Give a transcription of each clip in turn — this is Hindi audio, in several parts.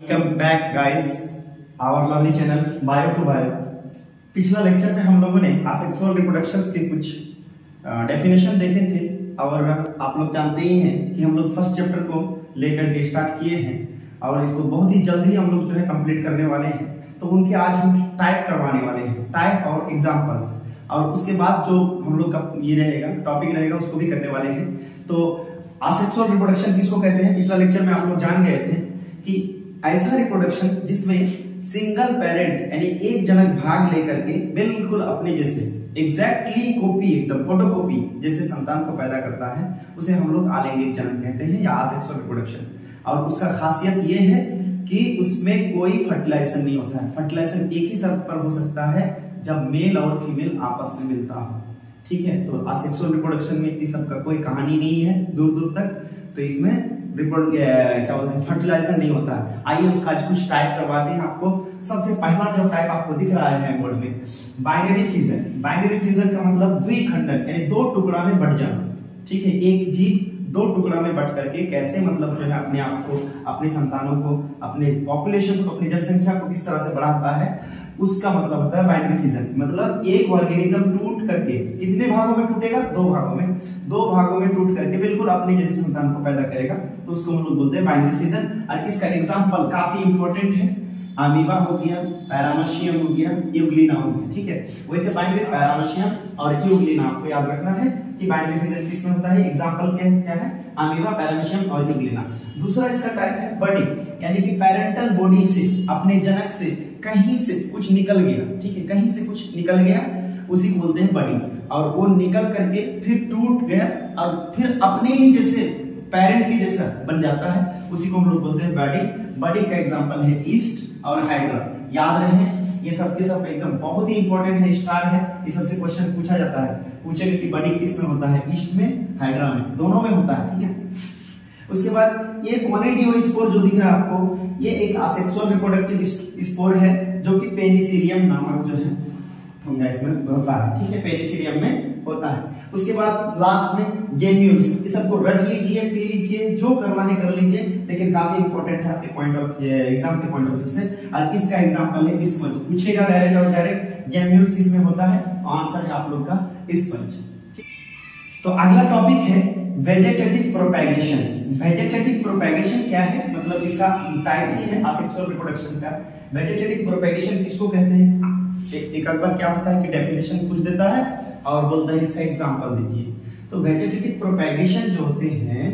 Welcome back guys our lovely channel bio to bio. पिछला लेक्चर में हम लोगों ने असेक्सुअल रिप्रोडक्शन के कुछ डेफिनेशन देखे थे और आप लोग जानते ही हैं कि हम लोग फर्स्ट चैप्टर को लेकर के स्टार्ट किए हैं और इसको बहुत ही जल्दी हम लोग जो है कंप्लीट करने वाले हैं। तो उनके आज हम टाइप करवाने वाले हैं, टाइप और एग्जांपल्स, और उसके बाद जो हम लोग का ये रहेगा टॉपिक रहेगा उसको भी करने वाले हैं। तो असेक्सुअल रिप्रोडक्शन किसको कहते हैं, पिछला लेक्चर में आप लोग जान गए थे कि ऐसा रिप्रोडक्शन जिसमें सिंगल पेरेंट यानी एक जनक भाग लेकर के बिल्कुल अपने जैसे एग्जैक्टली कॉपी, एकदम फोटोकॉपी जैसे संतान को पैदा करता है, उसे हम लोग आलैंगिक जनन कहते हैं या असेक्सुअल रिप्रोडक्शन। और उसका खासियत ये है कि उसमें कोई फर्टिलाइजेशन नहीं होता है। फर्टिलाइजेशन एक ही शर्त पर हो सकता है जब मेल और फीमेल आपस में मिलता हो, ठीक है। तो असेक्सुअल रिप्रोडक्शन में इस सब का कोई कहानी नहीं है दूर दूर तक, तो इसमें क्या बोलते हैं फर्टिलाइजेशन नहीं होता है। आइए उसका कुछ टाइप करवाते हैं आपको। सबसे पहला जो टाइप आपको दिख रहा है बोर्ड में, बाइनरी फ्यूजन। बाइनरी फ्यूजन का मतलब द्विखंडन यानी दो टुकड़ा में बट जाना, ठीक है। एक जीव दो टुकड़ा में बट करके कैसे मतलब जो है अपने आप को, अपने संतानों को, अपने पॉपुलेशन को, अपनी जनसंख्या को किस तरह से बढ़ाता है, उसका मतलब होता है बाइनरी फ्यूजन। मतलब एक ऑर्गेनिज्म टूट करके कितने भागों में टूटेगा, दो भागों में टूट करके बिल्कुल अपने जैसे संतान को पैदा करेगा, तो उसको हम लोग बोलते हैं बाइनरी फ्यूजन। और इसका एग्जांपल काफी इंपॉर्टेंट है, अमीबा हो गया, पैरामीशियम हो गया, यूग्लिना हो गया, ठीक है। वैसे बाइनरी पैरामीशियम और यूग्लिना आपको याद रखना है कि बाइनरी फ्यूजन किसमें होता है। एग्जांपल क्या है, अमीबा, पैरामीशियम और यूग्लिना। दूसरा इसका टाइप है बडी, यानी कि पेरेंटल बॉडी से, अपने जनक से कहीं से कुछ निकल गया, ठीक है, कहीं से कुछ निकल गया, उसी को बोलते हैं बडी। और वो निकल करके फिर टूट गया और फिर अपने ही जैसे पेरेंट के जैसा बन जाता है, उसी को हम लोग बोलते हैं बडी। बडी का एग्जांपल है ईस्ट और हाइड्रा। याद रहे ये सब के सब एकदम बहुत ही इंपॉर्टेंट है, स्टार है। ये सबसे क्वेश्चन पूछा जाता है, पूछेगा कि बडी किस में होता है, ईस्ट में, हाइड्रा में, दोनों में होता है, ठीक है। उसके बाद ये कोनिडियो स्पोर जो दिख रहा है आपको, ये एक असेक्सुअल रिप्रोडक्टिव स्पोर है जो कि पेनिसिलियम नामक जो है फंगस में होता है, ठीक है, पेनिसिलियम में होता है। उसके बाद लास्ट में गेम्यूल्स। ये सबको रट लीजिए, पी लीजिए, जो करना है कर लीजिए, लेकिन काफी इंपॉर्टेंट है आपके पॉइंट ऑफ एग्जाम के पॉइंट ऑफ व्यू से। और इसका एग्जांपल है स्पंज, पूछेगा डायरेक्ट और डायरेक्ट गेम्यूल्स किसमें होता है, आंसर है आप लोग का स्पंज। तो अगला टॉपिक है वेजेटेटिव प्रोपेगेशन। वेजेटेटिव प्रोपेगेशन क्या है, मतलब इसका टाइप ही है असेक्सुअल रिप्रोडक्शन का। वेजेटेटिव प्रोपेगेशन किसको कहते हैं, एक बार क्या होता है कि डेफिनेशन पूछ देता है और बोलता है इसका एग्जांपल दीजिए। तो वेजेटेटिव प्रोपेगेशन जो होते हैं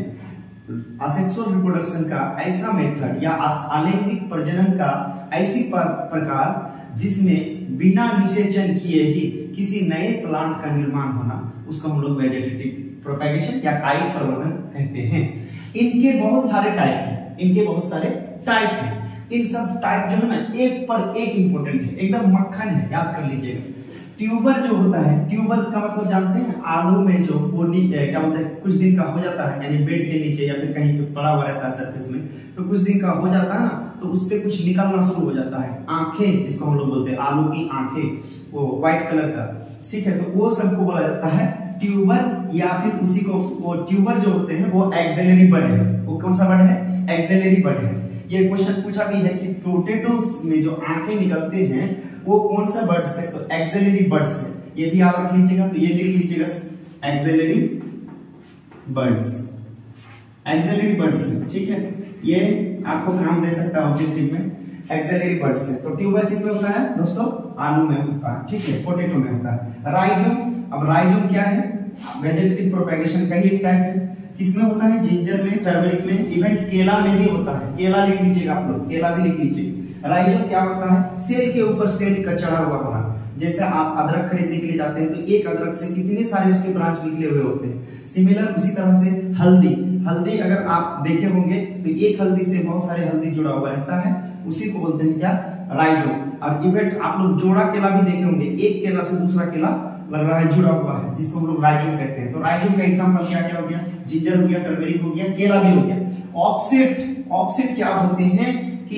असेक्सुअल रिप्रोडक्शन का ऐसा मेथड या आलैंगिक प्रजनन का ऐसी प्रकार जिसमें बिना निषेचन किए ही किसी नए प्लांट का निर्माण होना, उसको हम लोग वेजेटेटिव प्रोपेगेशन या कायिक प्रवर्धन कहते हैं। इनके बहुत सारे टाइप हैं, इन सब टाइप जो है ना एक पर एक इंपॉर्टेंट है, एकदम मक्खन है, याद कर लीजिएगा। ट्यूबर जो होता है, ट्यूबर का मतलब जानते हैं, आलू में जो क्या बोलते हैं कुछ दिन का हो जाता है, यानी बेड के नीचे या फिर कहीं पे पड़ा हुआ रहता है सरफेस में, तो कुछ दिन का हो जाता है ना, तो उससे कुछ निकलना शुरू हो जाता है, आंखें जिसको हम लोग बोलते हैं, आलू की आंखें, वो व्हाइट कलर का, ठीक है। तो वो सबको बोला जाता है ट्यूबर, या फिर उसी को वो ट्यूबर जो होते हैं वो एक्सिलरी बड है। वो कौन सा बड है, एक्सिलरी बड है। ये क्वेश्चन पूछा भी है कि पोटैटोस में जो आंखें निकलते हैं वो कौन सा बर्ड्स है, तो एक्सिलरी बर्ड्स है। ये भी याद रख लीजिएगा, तो ये लिख लीजिएगा एक्सिलरी बर्ड्स, एक्सिलरी बर्ड्स है, ठीक है। ये आपको काम दे सकता है ऑब्जेक्टिव में, एक्सिलरी बर्ड्स है। तो ट्यूबर किसमें होता है दोस्तों, आलू में होता है, ठीक है, पोटैटो में होता है। राइजोम, अब राइजोम क्या है, वेजेटेटिव प्रोपेगेशन का ही एक टाइप है। किसमें होता है, जिंजर में, टर्मरिक में, इवन केला में भी होता है। केला लिख लीजिएगा आप लोग, केला भी लिख लीजिए। राइजोम क्या होता है, सेल के ऊपर सेल का चढ़ा हुआ होना। जैसे आप अदरक खरीदने के लिए जाते हैं तो एक अदरक से कितने सारे उसके ब्रांच निकले हुए होते हैं। सिमिलर उसी तरह से हल्दी अगर आप देखे होंगे तो एक हल्दी से बहुत सारे हल्दी जुड़ा हुआ रहता है, उसी को बोलते हैं क्या, राइजोम। और इवेंट आप लोग जोड़ा केला भी देखे होंगे, एक केला से दूसरा केला लग रहा है जुड़ा हुआ है, जिसको हम लोग राइजोम कहते हैं। तो राइजोम का एग्जांपल क्या क्या हो गया, जिंजर हो गया, टर्मरिक हो गया, केला भी हो गया। ऑफसेट क्या होते हैं कि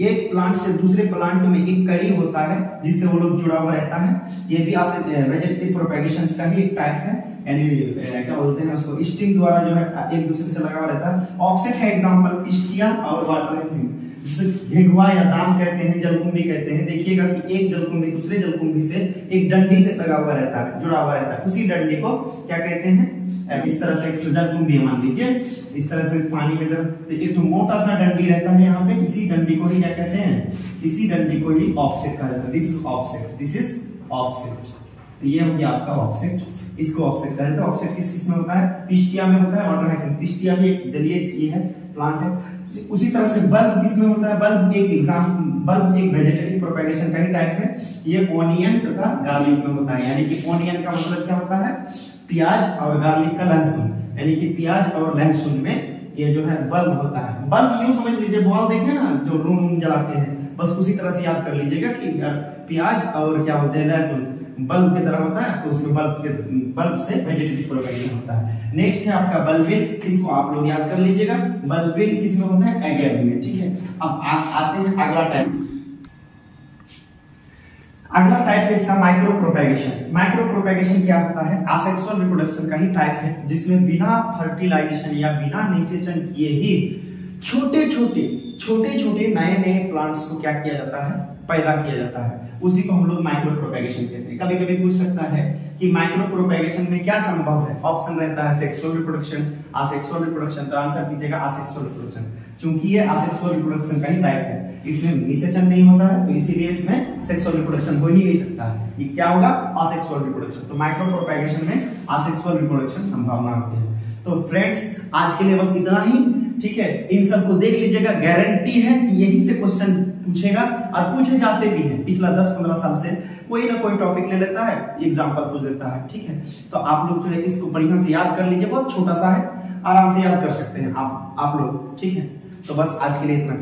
एक प्लांट से दूसरे प्लांट में एक कड़ी होता है जिससे वो लोग जुड़ा हुआ रहता है। ये भी वेजेटेटिव प्रोपेगेशन का ही एक टाइप है। यानी क्या बोलते हैं उसको, स्ट्रिंग द्वारा जो है एक दूसरे से लगा हुआ रहता है। ऑब्जेक्ट है एग्जांपल पिस्टिया और वाटर हाइसिंथ, जिसे घेघवा या दाम कहते हैं, जलकुंभी कहते हैं। देखिएगा कि एक जलकुंभी दूसरे जलकुंभी से एक डंडी से लगा हुआ रहता है, जुड़ा हुआ रहता है, उसी डंडी को क्या कहते हैं, इस तरह से एक जलकुंभी मान लीजिए, इस तरह से पानी में जब एक मोटा सा डंडी रहता है यहाँ पे, इसी डंडी को ही क्या कहते हैं, इसी डंडी को ही ऑब्जेक्ट कहा जाता है। This is object, this is object. तो ये हो गया आपका ऑब्जेक्ट, इसको ऑब्जेक्ट कहा जाता है। ऑब्जेक्ट किस में होता है, पिस्टिया में होता है, वाटर हाइसिंथ। पिस्टिया भी एक जलीय ये है, प्लांट है। उसी तरह से बल्ब किसमें होता है, बल्ब एक वेजिटेटिव प्रोपेगेशन का ही टाइप है। ये ओनियन तथा गार्लिक में होता है, यानी कि ओनियन का मतलब क्या होता है, प्याज, और गार्लिक का लहसुन, यानी कि प्याज और लहसुन में ये जो है बल्ब होता है। बल्ब यूं समझ लीजिए, बॉल देखे ना जो रूम जलाते हैं, बस उसी तरह से याद कर लीजिएगा कि प्याज और क्या बोलते हैं लहसुन बल्ब की तरह होता है, तो उसमें बल्ब से वेजिटेटिव प्रोपेगेशन होता है। नेक्स्ट है आपका बल्बिल, इसको आप लोग याद कर लीजिएगा। बल्बिल किसमें होता है, एगेव में, ठीक है। अब आते हैं अगला टाइप। अगला टाइप है इसका माइक्रो प्रोपेगेशन। माइक्रो प्रोपेगेशन क्या होता है, असेक्सुअल रिप्रोडक्शन का ही टाइप है, जिसमें बिना फर्टिलाइजेशन या बिना निषेचन किए ही छोटे छोटे नए प्लांट्स को क्या किया जाता है, पैदा किया जाता है। उसी को हम लोग माइक्रो प्रोपेगेशन कहते हैं। कभी कभी पूछ सकता है कि माइक्रो प्रोपेगेशन में क्या संभव है, ऑप्शन रहता है सेक्सुअल रिप्रोडक्शन, असेक्सुअल रिप्रोडक्शन। तो आंसर कीजिएगा असेक्सुअल रिप्रोडक्शन, क्योंकि ये असेक्सुअल रिप्रोडक्शन का ही टाइप है, इसमें निषेचन नहीं होता है, तो इसीलिए इसमें सेक्सुअल रिप्रोडक्शन हो ही नहीं सकता है। ये क्या होगा, असेक्सुअल रिप्रोडक्शन। तो माइक्रो प्रोपेगेशन में असेक्सुअल रिप्रोडक्शन संभावना होती है। तो फ्रेंड्स आज के लिए बस इतना ही, ठीक है। इन सब को देख लीजिएगा, गारंटी है कि यही से क्वेश्चन पूछेगा और पूछे जाते भी हैं। पिछला 10-15 साल से कोई ना कोई टॉपिक ले लेता है, एग्जांपल पूछ देता है, ठीक है। तो आप लोग जो है इसको बढ़िया से याद कर लीजिए, बहुत छोटा सा है, आराम से याद कर सकते हैं आप लोग, ठीक है। तो बस आज के लिए इतना।